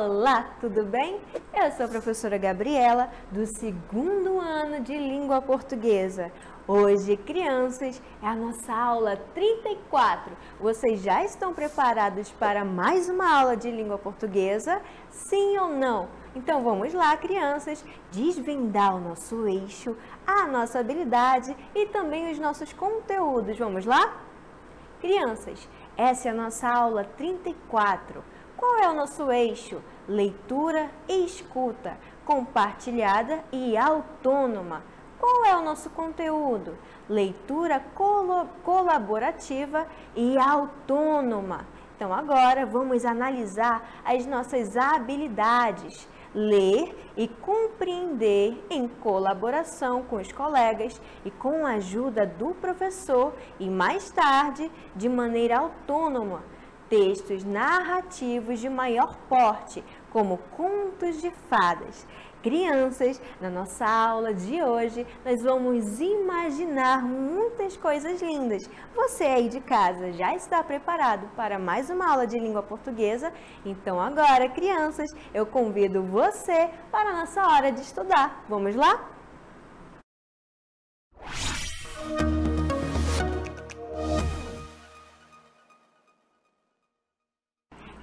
Olá, tudo bem? Eu sou a professora Gabriela, do 2º ano de Língua Portuguesa. Hoje, crianças, é a nossa aula 34. Vocês já estão preparados para mais uma aula de Língua Portuguesa? Sim ou não? Então vamos lá, crianças, desvendar o nosso eixo, a nossa habilidade e também os nossos conteúdos. Vamos lá? Crianças, essa é a nossa aula 34. Qual é o nosso eixo? Leitura e escuta, compartilhada e autônoma. Qual é o nosso conteúdo? Leitura colaborativa e autônoma. Então, agora vamos analisar as nossas habilidades. Ler e compreender em colaboração com os colegas e com a ajuda do professor e, mais tarde, de maneira autônoma. Textos narrativos de maior porte, como contos de fadas. Crianças, na nossa aula de hoje, nós vamos imaginar muitas coisas lindas. Você aí de casa já está preparado para mais uma aula de língua portuguesa? Então agora, crianças, eu convido você para a nossa hora de estudar. Vamos lá?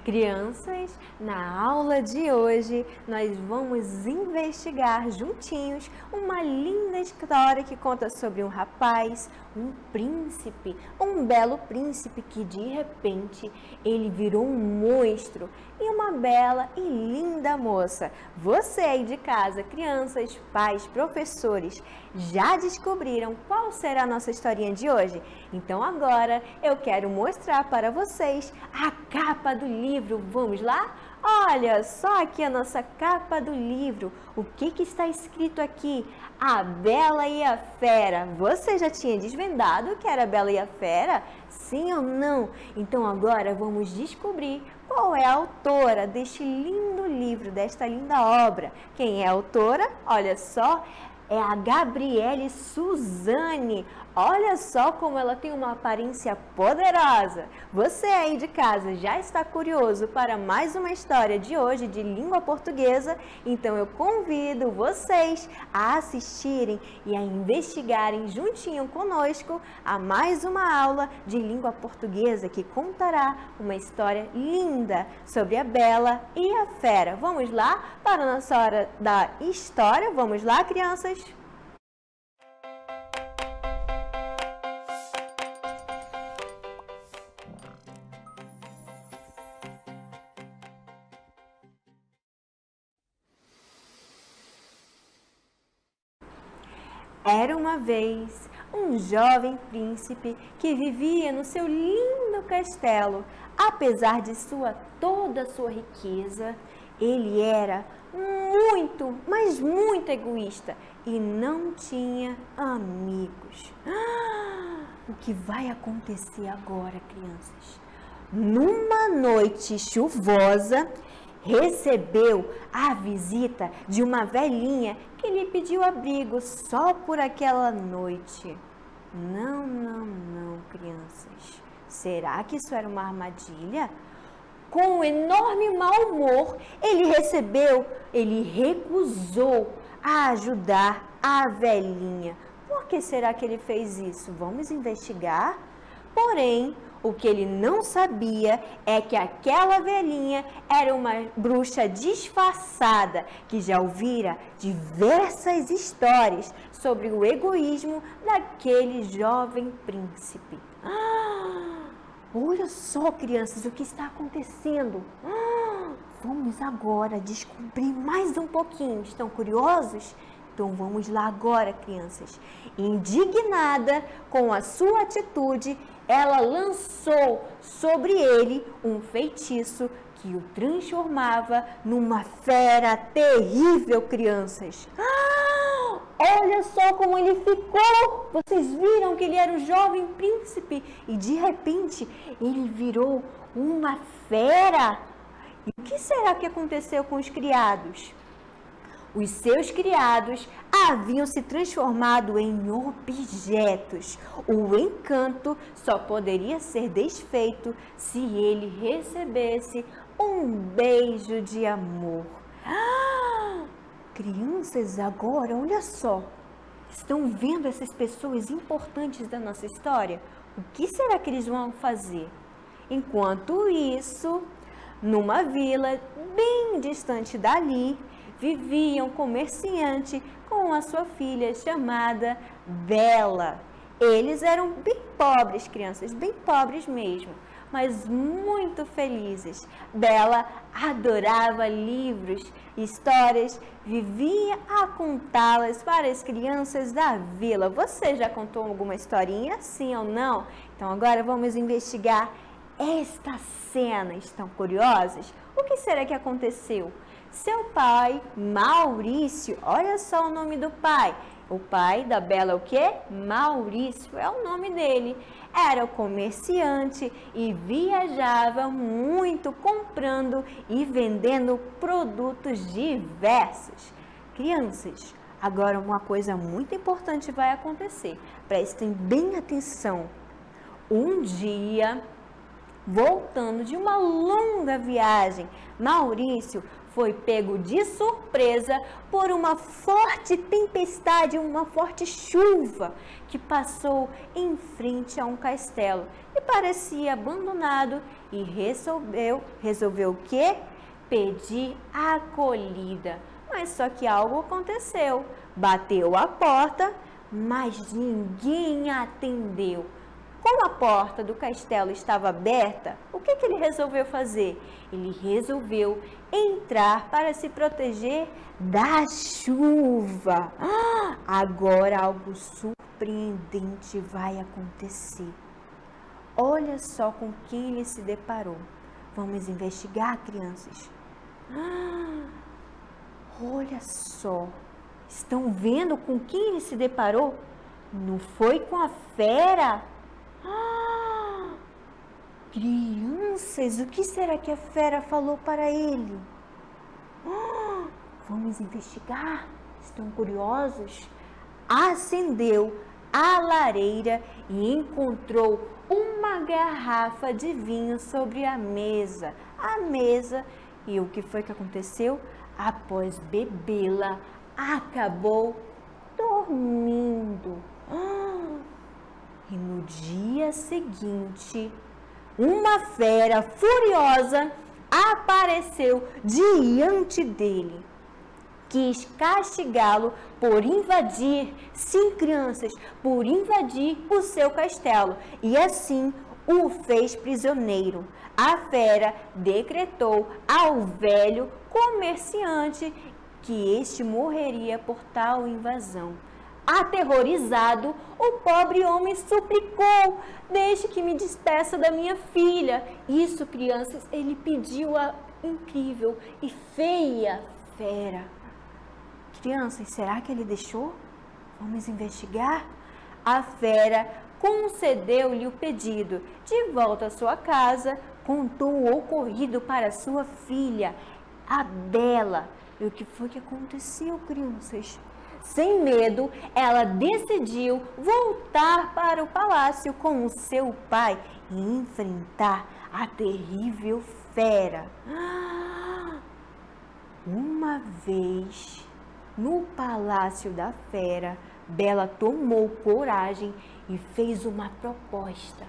Crianças, na aula de hoje, nós vamos investigar juntinhos uma linda história que conta sobre um rapaz, um príncipe, um belo príncipe que de repente ele virou um monstro e uma bela e linda moça. Você aí de casa, crianças, pais, professores, já descobriram qual será a nossa historinha de hoje? Então agora eu quero mostrar para vocês a capa do livro. Vamos lá? Olha só aqui a nossa capa do livro. O que está escrito aqui? A Bela e a Fera. Você já tinha desvendado o que era a Bela e a Fera? Sim ou não? Então agora vamos descobrir qual é a autora deste lindo livro, desta linda obra. Quem é a autora? Olha só, é a Gabriele Suzane. Olha só como ela tem uma aparência poderosa. Você aí de casa já está curioso para mais uma história de hoje de língua portuguesa? Então eu convido vocês a assistirem e a investigarem juntinho conosco a mais uma aula de língua portuguesa que contará uma história linda sobre a Bela e a Fera. Vamos lá para a nossa hora da história? Vamos lá, crianças? Era uma vez um jovem príncipe que vivia no seu lindo castelo. Apesar de toda a sua riqueza, ele era muito, mas muito egoísta e não tinha amigos. O que vai acontecer agora, crianças? Numa noite chuvosa, recebeu a visita de uma velhinha que lhe pediu abrigo só por aquela noite. Não, crianças. Será que isso era uma armadilha? Com um enorme mau humor, ele recusou a ajudar a velhinha. Por que será que ele fez isso? Vamos investigar? Porém, o que ele não sabia é que aquela velhinha era uma bruxa disfarçada que já ouvira diversas histórias sobre o egoísmo daquele jovem príncipe. Olha só, crianças, o que está acontecendo? Vamos agora descobrir mais um pouquinho. Estão curiosos? Então vamos lá agora, crianças. Indignada com a sua atitude, ela lançou sobre ele um feitiço que o transformava numa fera terrível, crianças. Olha só como ele ficou! Vocês viram que ele era um jovem príncipe e de repente ele virou uma fera. E o que será que aconteceu com os criados? Os seus criados haviam se transformado em objetos. O encanto só poderia ser desfeito se ele recebesse um beijo de amor. Crianças, agora, olha só, estão vendo essas pessoas importantes da nossa história? O que será que eles vão fazer? Enquanto isso, numa vila bem distante dali, vivia um comerciante com a sua filha chamada Bela. Eles eram bem pobres, crianças, bem pobres mesmo, mas muito felizes. Bela adorava livros, histórias, vivia a contá-las para as crianças da vila. Você já contou alguma historinha, sim ou não? Então agora vamos investigar esta cena. Estão curiosos? O que será que aconteceu? Seu pai, Maurício, olha só o nome do pai. O pai da Bela é o quê? Maurício, é o nome dele. Era o comerciante e viajava muito comprando e vendendo produtos diversos. Crianças, agora uma coisa muito importante vai acontecer. Prestem bem atenção. Um dia, voltando de uma longa viagem, Maurício foi pego de surpresa por uma forte tempestade, uma forte chuva que passou em frente a um castelo e parecia abandonado e resolveu o quê? Pedir acolhida. Mas só que algo aconteceu. Bateu a porta, mas ninguém atendeu. Como a porta do castelo estava aberta, o que ele resolveu fazer? Ele resolveu entrar para se proteger da chuva. Agora algo surpreendente vai acontecer. Olha só com quem ele se deparou. Vamos investigar, crianças? Olha só. Estão vendo com quem ele se deparou? Não foi com a fera? Crianças, o que será que a fera falou para ele? Vamos investigar? Estão curiosos? Acendeu a lareira e encontrou uma garrafa de vinho sobre a mesa. E o que foi que aconteceu? Após bebê-la, acabou dormindo. E no dia seguinte, uma fera furiosa apareceu diante dele. Quis castigá-lo por invadir, sim, crianças, por invadir o seu castelo e assim o fez prisioneiro. A fera decretou ao velho comerciante que este morreria por tal invasão. Aterrorizado, o pobre homem suplicou: deixe que me despeça da minha filha. Isso, crianças, ele pediu a incrível e feia fera. Crianças, será que ele deixou? Vamos investigar? A fera concedeu-lhe o pedido. De volta à sua casa, contou o ocorrido para sua filha, a Bela. E o que foi que aconteceu, crianças? Sem medo, ela decidiu voltar para o palácio com o seu pai e enfrentar a terrível fera. Uma vez, no palácio da fera, Bela tomou coragem e fez uma proposta.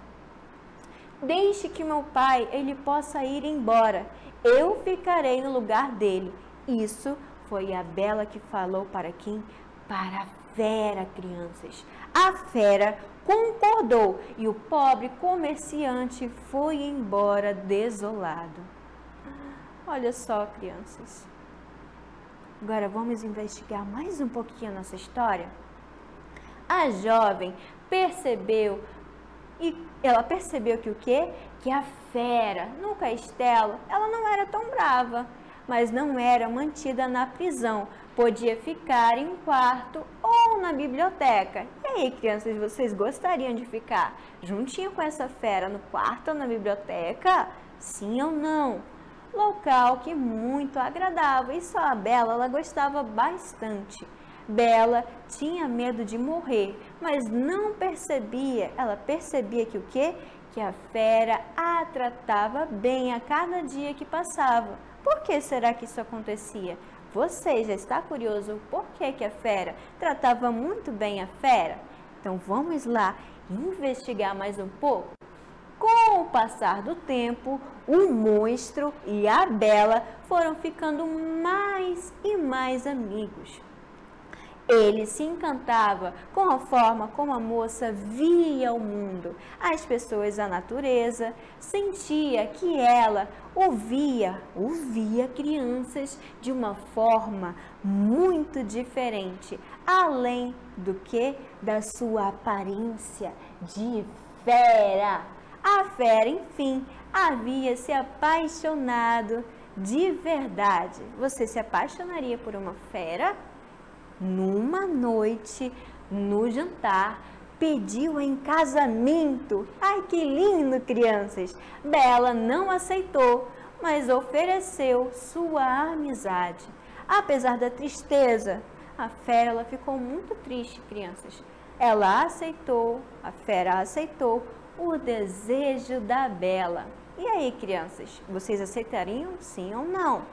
Deixe que meu pai ele possa ir embora. Eu ficarei no lugar dele. Isso foi a Bela que falou para quem? Para a fera, crianças. A fera concordou e o pobre comerciante foi embora desolado. Olha só, crianças. Agora vamos investigar mais um pouquinho a nossa história. A jovem percebeu que o quê? Que a fera no castelo, ela não era tão brava, mas não era mantida na prisão. Podia ficar em um quarto ou na biblioteca. E aí, crianças, vocês gostariam de ficar juntinho com essa fera no quarto ou na biblioteca? Sim ou não? Local que muito agradava e só a Bela, ela gostava bastante. Bela tinha medo de morrer, mas não percebia, ela percebia que o quê? que a fera a tratava bem a cada dia que passava. Por que será que isso acontecia? Você já está curioso por que a fera tratava muito bem a fera? Então vamos lá investigar mais um pouco? Com o passar do tempo, o monstro e a Bela foram ficando mais e mais amigos. Ele se encantava com a forma como a moça via o mundo, as pessoas, a natureza, sentia que ela ouvia crianças de uma forma muito diferente, além do que da sua aparência de fera. A fera, enfim, havia se apaixonado de verdade. Você se apaixonaria por uma fera? Numa noite, no jantar, pediu em casamento. Ai, que lindo, crianças! Bela não aceitou, mas ofereceu sua amizade. Apesar da tristeza, a fera ela ficou muito triste, crianças. Ela aceitou, a fera aceitou o desejo da Bela. E aí, crianças, vocês aceitariam sim ou não?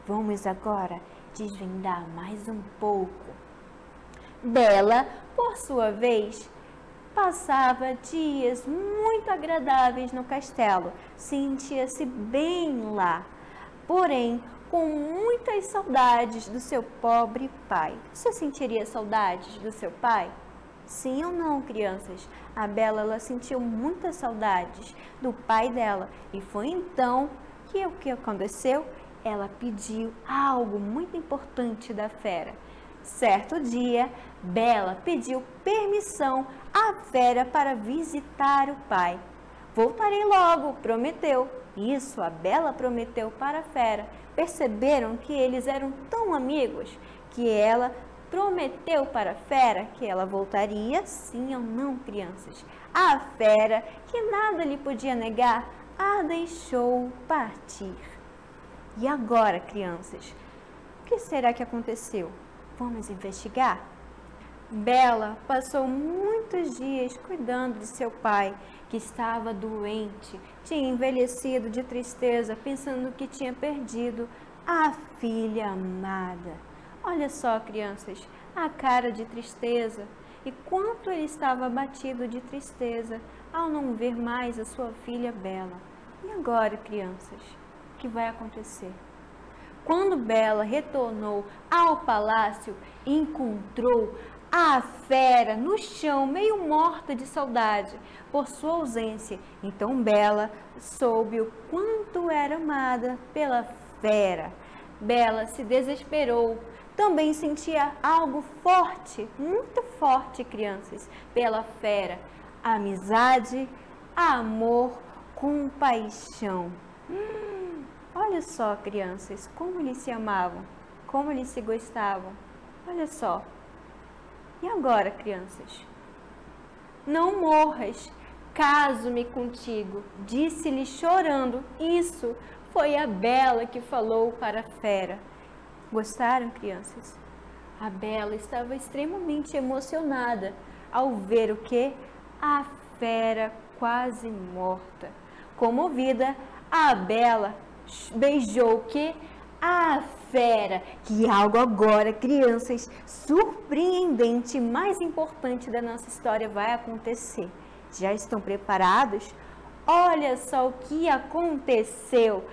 Vamos agora desvendar mais um pouco. Bela, por sua vez, passava dias muito agradáveis no castelo, sentia-se bem lá, porém com muitas saudades do seu pobre pai. Você sentiria saudades do seu pai? Sim ou não, crianças? A Bela ela sentiu muitas saudades do pai dela e foi então que o que aconteceu? Ela pediu algo muito importante da fera. Certo dia, Bela pediu permissão à fera para visitar o pai. Voltarei logo, prometeu. Isso a Bela prometeu para a fera. Perceberam que eles eram tão amigos que ela prometeu para a fera que ela voltaria, sim ou não, crianças? A fera, que nada lhe podia negar, a deixou partir. E agora, crianças, o que será que aconteceu? Vamos investigar? Bela passou muitos dias cuidando de seu pai, que estava doente, tinha envelhecido de tristeza, pensando que tinha perdido a filha amada. Olha só, crianças, a cara de tristeza e quanto ele estava abatido de tristeza ao não ver mais a sua filha Bela. E agora, crianças, o que vai acontecer? Quando Bela retornou ao palácio, encontrou a fera no chão, meio morta de saudade por sua ausência. Então Bela soube o quanto era amada pela fera. Bela se desesperou. Também sentia algo forte, muito forte, crianças, pela fera. Amizade, amor, compaixão. Olha só, crianças, como eles se amavam, como eles se gostavam. Olha só. E agora, crianças? Não morras, caso-me contigo, disse-lhe chorando. Isso foi a Bela que falou para a fera. Gostaram, crianças? A Bela estava extremamente emocionada ao ver o que? A fera quase morta. Comovida, a Bela beijou o que? A fera. Que algo agora, crianças, surpreendente, mais importante da nossa história vai acontecer. Já estão preparados? Olha só o que aconteceu.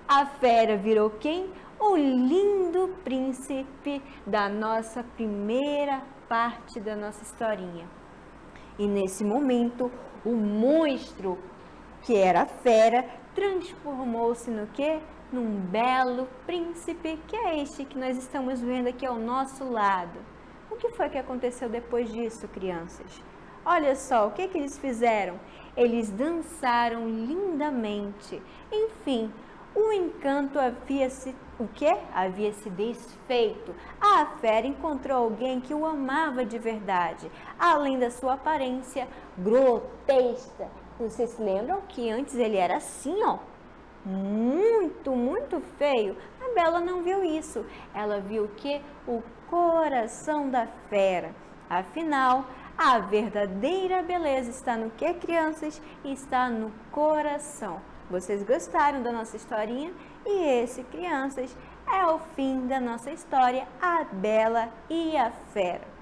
A fera virou quem? O lindo príncipe da nossa primeira parte da nossa historinha. E nesse momento, o monstro, que era a fera, transformou-se no quê? Num belo príncipe, que é este que nós estamos vendo aqui ao nosso lado. O que foi que aconteceu depois disso, crianças? Olha só, o que eles fizeram? Eles dançaram lindamente. Enfim, o encanto havia se desfeito. A fera encontrou alguém que o amava de verdade, além da sua aparência grotesca. Vocês se lembram que antes ele era assim, ó? Muito, muito feio. A Bela não viu isso. Ela viu que o coração da fera. Afinal, A verdadeira beleza está no que, crianças? Está no coração. Vocês gostaram da nossa historinha? E esse, crianças, é o fim da nossa história, A Bela e a Fera.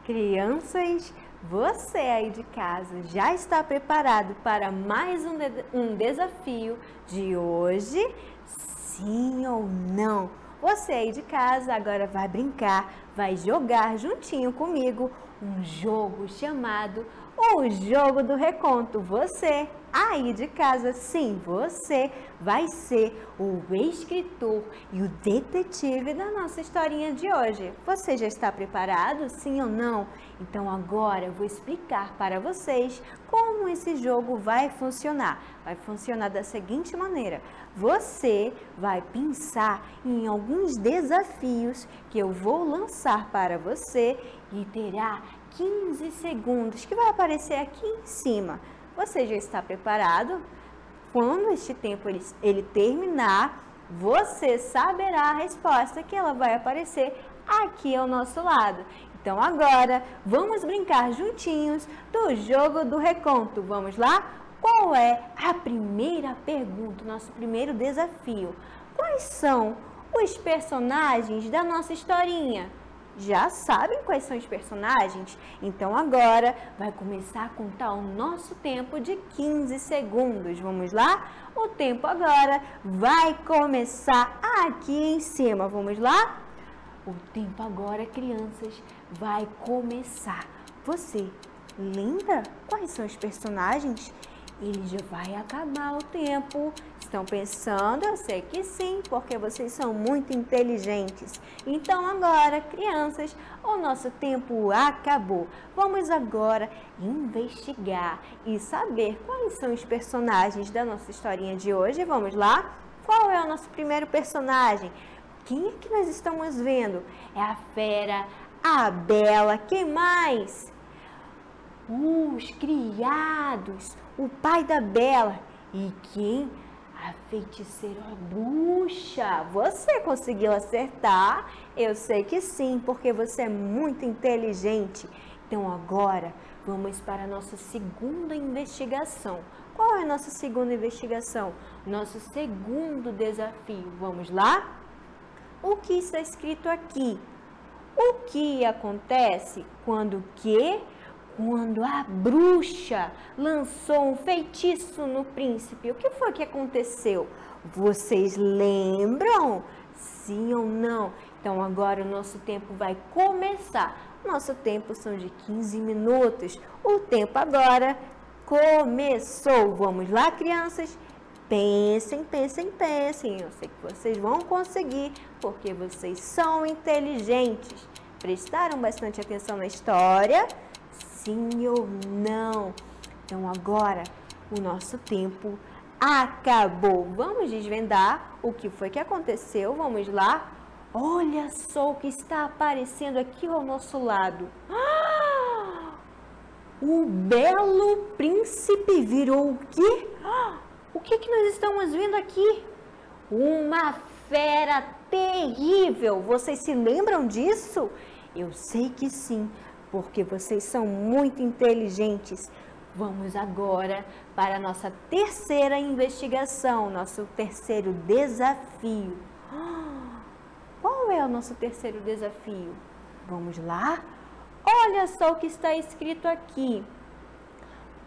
Crianças, você aí de casa já está preparado para mais um desafio de hoje? Sim ou não? Você aí de casa agora vai brincar, vai jogar juntinho comigo um jogo chamado o Jogo do Reconto. Você aí de casa, sim, você vai ser o escritor e o detetive da nossa historinha de hoje. Você já está preparado, sim ou não? Então agora eu vou explicar para vocês como esse jogo vai funcionar. Vai funcionar da seguinte maneira: você vai pensar em alguns desafios que eu vou lançar para você e terá 15 segundos que vai aparecer aqui em cima. Você já está preparado? Quando este tempo ele terminar, você saberá a resposta que ela vai aparecer aqui ao nosso lado. Então agora vamos brincar juntinhos do Jogo do Reconto. Vamos lá? Qual é a primeira pergunta, nosso primeiro desafio? Quais são os personagens da nossa historinha? Já sabem quais são os personagens? Então agora vai começar a contar o nosso tempo de 15 segundos. Vamos lá? O tempo agora vai começar aqui em cima. Vamos lá? O tempo agora, crianças, vai começar. Você lembra quais são os personagens? Ele já vai acabar o tempo. Estão pensando? Eu sei que sim, porque vocês são muito inteligentes. Então agora, crianças, o nosso tempo acabou. Vamos agora investigar e saber quais são os personagens da nossa historinha de hoje. Vamos lá? Qual é o nosso primeiro personagem? Quem é que nós estamos vendo? É a Fera, a Bela, quem mais? Os criados, o pai da Bela. E quem? A feiticeira bruxa. Você conseguiu acertar? Eu sei que sim, porque você é muito inteligente. Então agora vamos para a nossa segunda investigação. Qual é a nossa segunda investigação? Nosso segundo desafio. Vamos lá? O que está escrito aqui? O que acontece quando a bruxa lançou um feitiço no príncipe? O que foi que aconteceu? Vocês lembram? Sim ou não? Então agora o nosso tempo vai começar. Nosso tempo são de 15 minutos. O tempo agora começou. Vamos lá, crianças? Pensem, pensem, pensem. Eu sei que vocês vão conseguir, porque vocês são inteligentes. Prestaram bastante atenção na história? Sim ou não? Então agora o nosso tempo acabou. Vamos desvendar o que foi que aconteceu. Vamos lá? Olha só o que está aparecendo aqui ao nosso lado. O belo príncipe virou o quê? O que nós estamos vendo aqui? Uma fera terrível. Vocês se lembram disso? Eu sei que sim, porque vocês são muito inteligentes. Vamos agora para a nossa terceira investigação, nosso terceiro desafio. Qual é o nosso terceiro desafio? Vamos lá? Olha só o que está escrito aqui.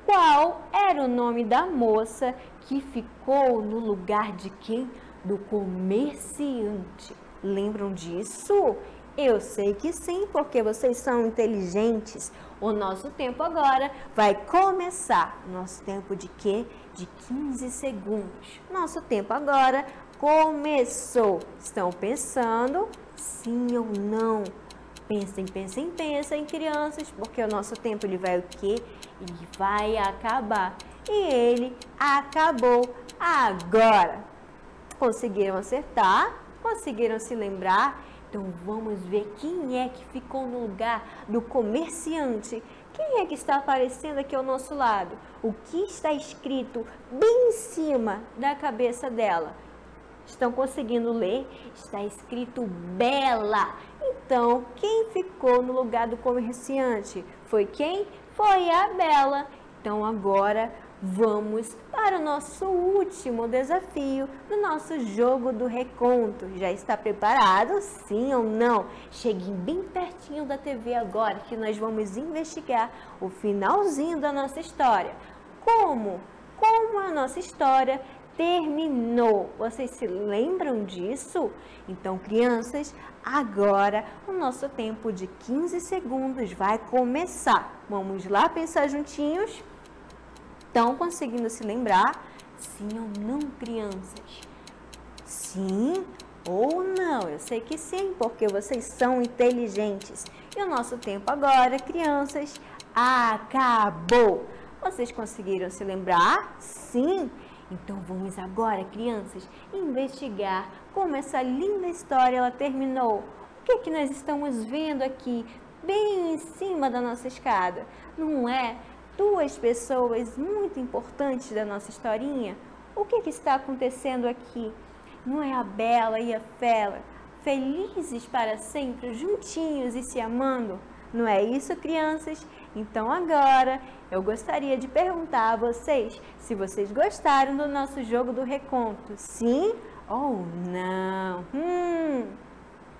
Qual era o nome da moça que ficou no lugar de quem? Do comerciante. Lembram disso? Eu sei que sim, porque vocês são inteligentes. O nosso tempo agora vai começar. Nosso tempo de quê? De 15 segundos. Nosso tempo agora começou. Estão pensando? Sim ou não? Pensem, pensem, pensem, crianças, porque o nosso tempo ele vai o quê? Ele vai acabar. E ele acabou agora. Conseguiram acertar? Conseguiram se lembrar? Então vamos ver quem é que ficou no lugar do comerciante. Quem é que está aparecendo aqui ao nosso lado? O que está escrito bem em cima da cabeça dela? Estão conseguindo ler? Está escrito Bela. Então, quem ficou no lugar do comerciante? Foi quem? Foi a Bela. Então, agora vamos para o nosso último desafio do nosso jogo do reconto. Já está preparado? Sim ou não? Chegue bem pertinho da TV agora que nós vamos investigar o finalzinho da nossa história. Como a nossa história terminou. Vocês se lembram disso? Então, crianças, agora o nosso tempo de 15 segundos vai começar. Vamos lá pensar juntinhos? Estão conseguindo se lembrar? Sim ou não, crianças? Sim ou não? Eu sei que sim, porque vocês são inteligentes. E o nosso tempo agora, crianças, acabou. Vocês conseguiram se lembrar? Sim? Então vamos agora, crianças, investigar como essa linda história ela terminou. O que é que nós estamos vendo aqui, bem em cima da nossa escada? Não é? Duas pessoas muito importantes da nossa historinha. O que está acontecendo aqui? Não é a Bela e a Fera felizes para sempre, juntinhos e se amando? Não é isso, crianças? Então agora eu gostaria de perguntar a vocês se vocês gostaram do nosso jogo do reconto. Sim ou não?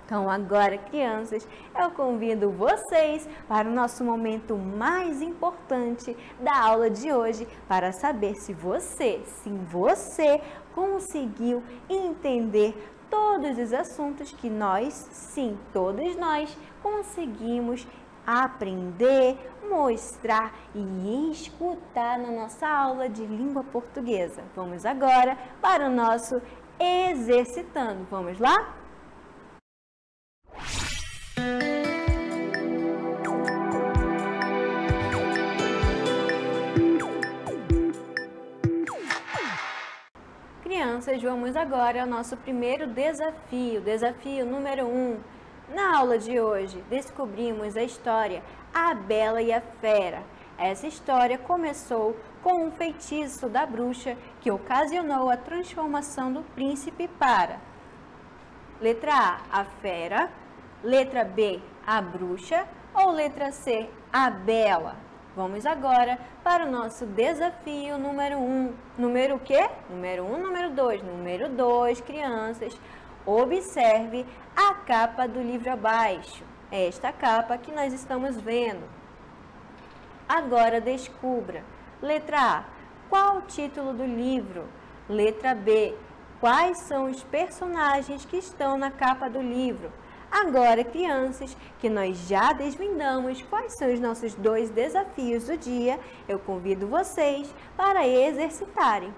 Então agora, crianças, eu convido vocês para o nosso momento mais importante da aula de hoje para saber se você conseguiu entender todos os assuntos que todos nós conseguimos aprender, mostrar e escutar na nossa aula de língua portuguesa. Vamos agora para o nosso exercitando. Vamos lá? Crianças, vamos agora ao nosso primeiro desafio, desafio número 1. Na aula de hoje, descobrimos a história A Bela e a Fera. Essa história começou com um feitiço da bruxa que ocasionou a transformação do príncipe para letra A, a fera, letra B, a bruxa ou letra C, a Bela? Vamos agora para o nosso desafio número 1. Número o quê? Número 1, número 2. Número 2, crianças. Observe a capa do livro abaixo. É esta capa que nós estamos vendo. Agora descubra. Letra A. Qual o título do livro? Letra B. Quais são os personagens que estão na capa do livro? Agora, crianças, que nós já desvendamos quais são os nossos 2 desafios do dia, eu convido vocês para exercitarem.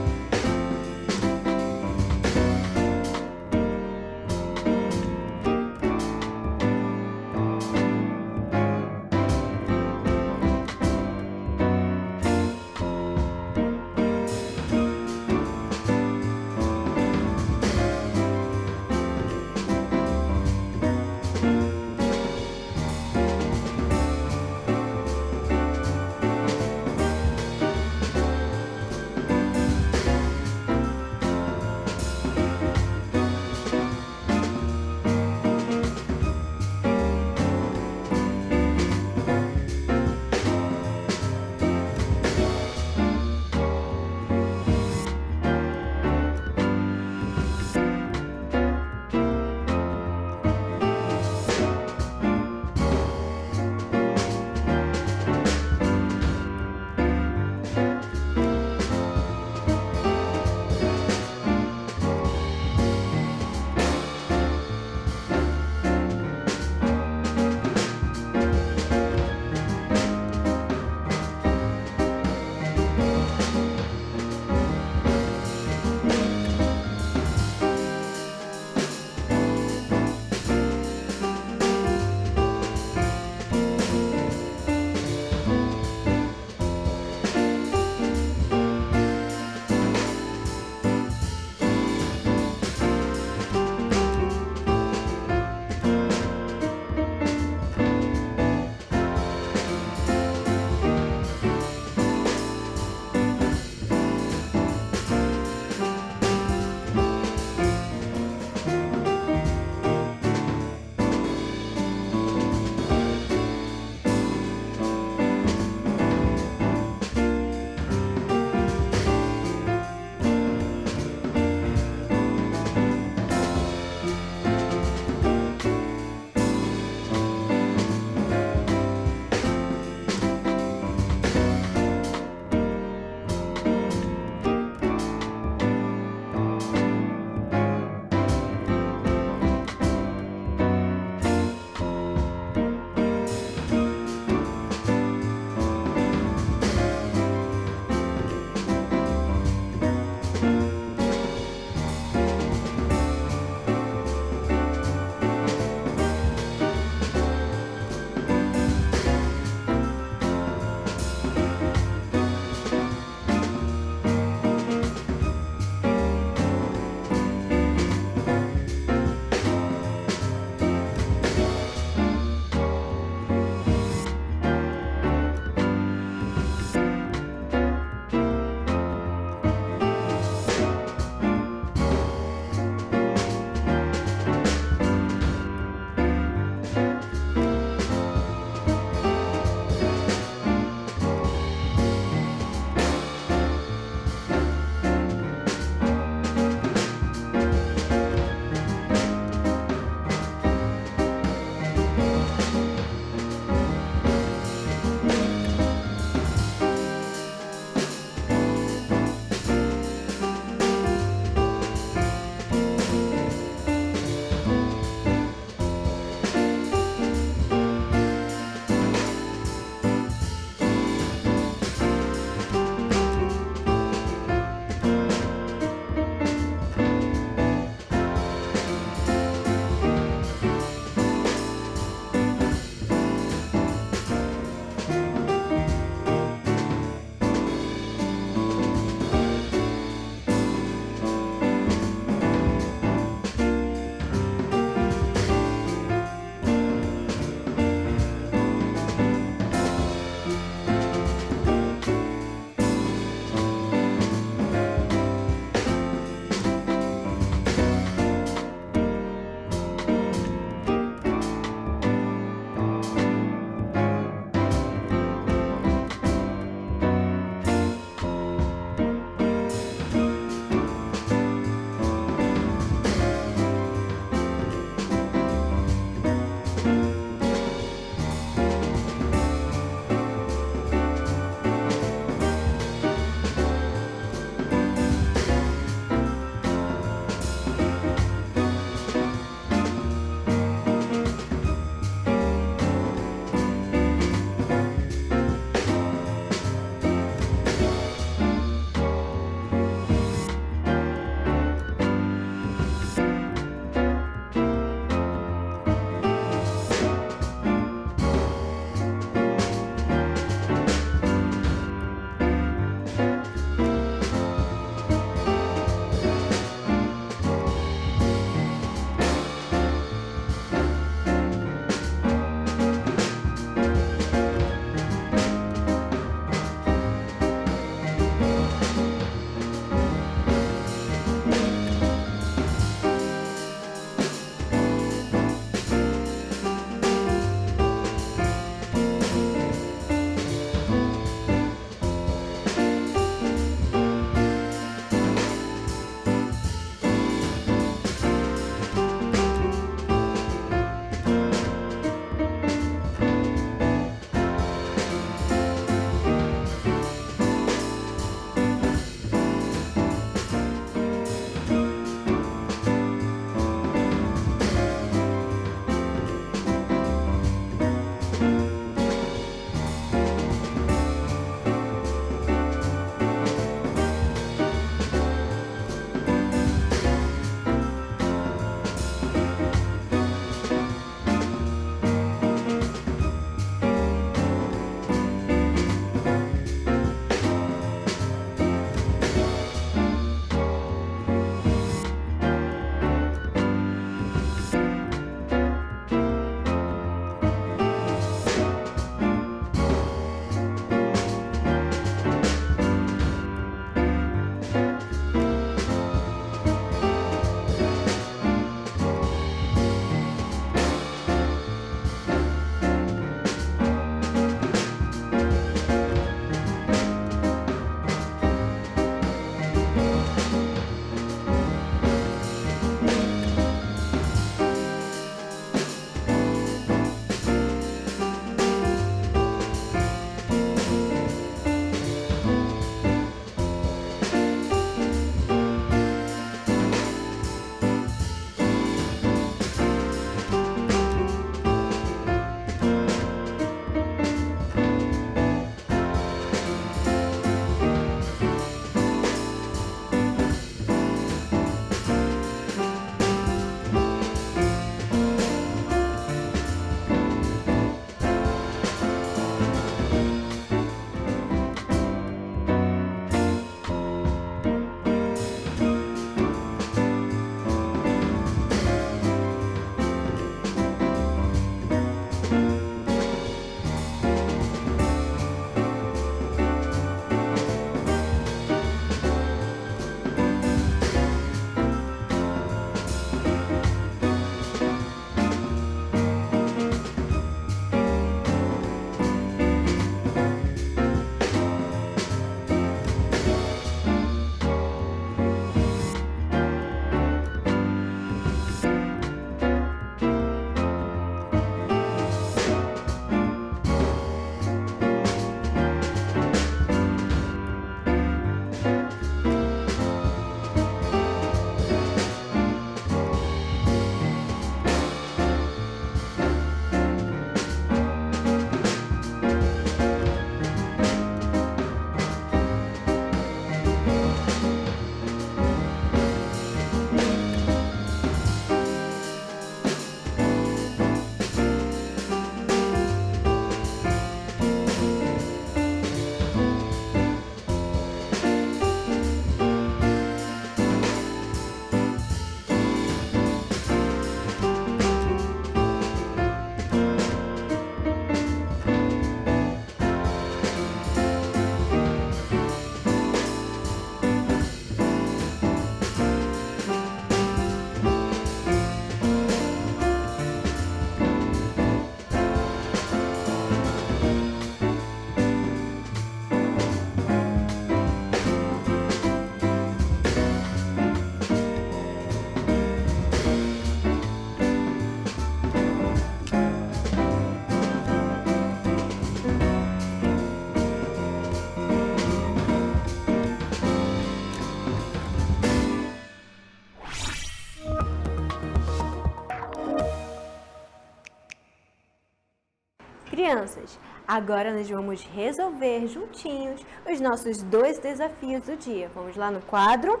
Crianças, agora nós vamos resolver juntinhos os nossos 2 desafios do dia. Vamos lá no quadro?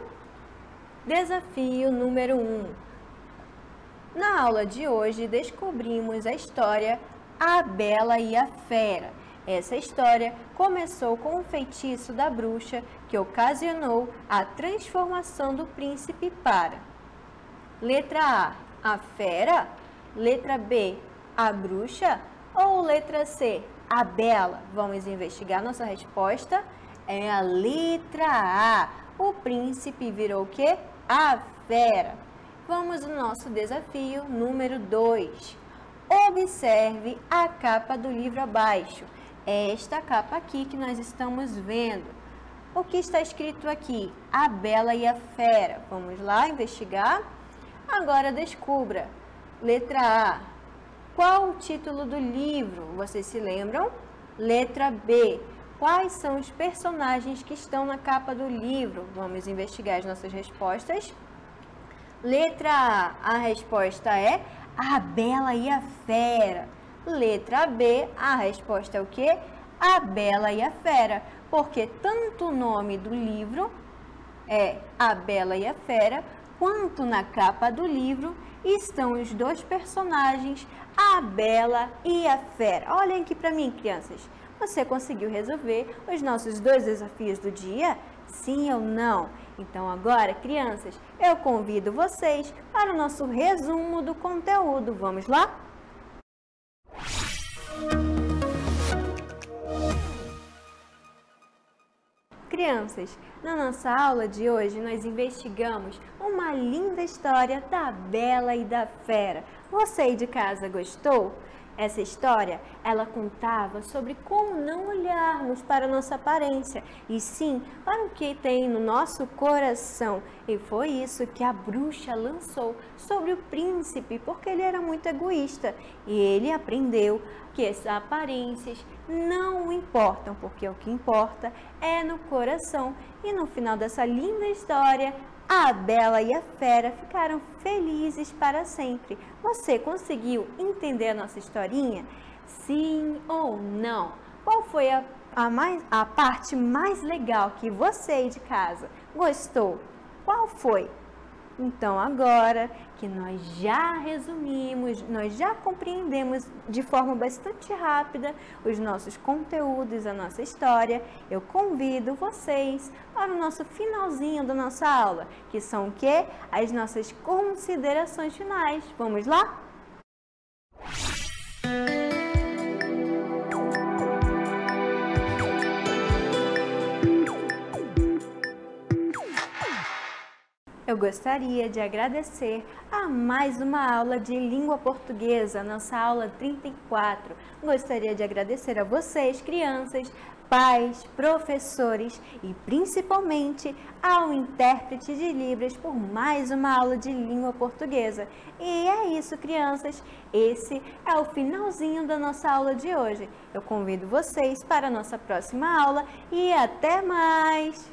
Desafio número 1. Na aula de hoje, descobrimos a história A Bela e a Fera. Essa história começou com o feitiço da bruxa que ocasionou a transformação do príncipe para letra A fera, letra B, a bruxa ou letra C, a bela? Vamos investigar. Nossa resposta é a letra A. O príncipe virou o quê? A fera. Vamos ao nosso desafio número 2. Observe a capa do livro abaixo. É esta capa aqui que nós estamos vendo. O que está escrito aqui? A Bela e a Fera. Vamos lá investigar? Agora descubra. Letra A. Qual o título do livro? Vocês se lembram? Letra B. Quais são os personagens que estão na capa do livro? Vamos investigar as nossas respostas. Letra A. A resposta é A Bela e a Fera. Letra B, a resposta é o quê? A Bela e a Fera, porque tanto o nome do livro é A Bela e a Fera, quanto na capa do livro estão os 2 personagens, a Bela e a Fera. Olhem aqui para mim, crianças. Você conseguiu resolver os nossos 2 desafios do dia? Sim ou não? Então agora, crianças, eu convido vocês para o nosso resumo do conteúdo. Vamos lá? Crianças, na nossa aula de hoje nós investigamos uma linda história da Bela e da Fera. Você aí de casa gostou? Essa história, ela contava sobre como não olharmos para a nossa aparência, e sim para o que tem no nosso coração. E foi isso que a bruxa lançou sobre o príncipe, porque ele era muito egoísta. E ele aprendeu que as aparências não importam, porque o que importa é no coração. E no final dessa linda história, a Bela e a Fera ficaram felizes para sempre. Você conseguiu entender a nossa historinha? Sim ou não? Qual foi a parte mais legal que você aí de casa gostou? Qual foi? Então, agora que nós já resumimos, nós já compreendemos de forma bastante rápida os nossos conteúdos, a nossa história, eu convido vocês para o nosso finalzinho da nossa aula, que são o quê? As nossas considerações finais. Vamos lá? Eu gostaria de agradecer a mais uma aula de língua portuguesa, nossa aula 34. Gostaria de agradecer a vocês, crianças, pais, professores e principalmente ao intérprete de Libras por mais uma aula de língua portuguesa. E é isso, crianças, esse é o finalzinho da nossa aula de hoje. Eu convido vocês para a nossa próxima aula e até mais!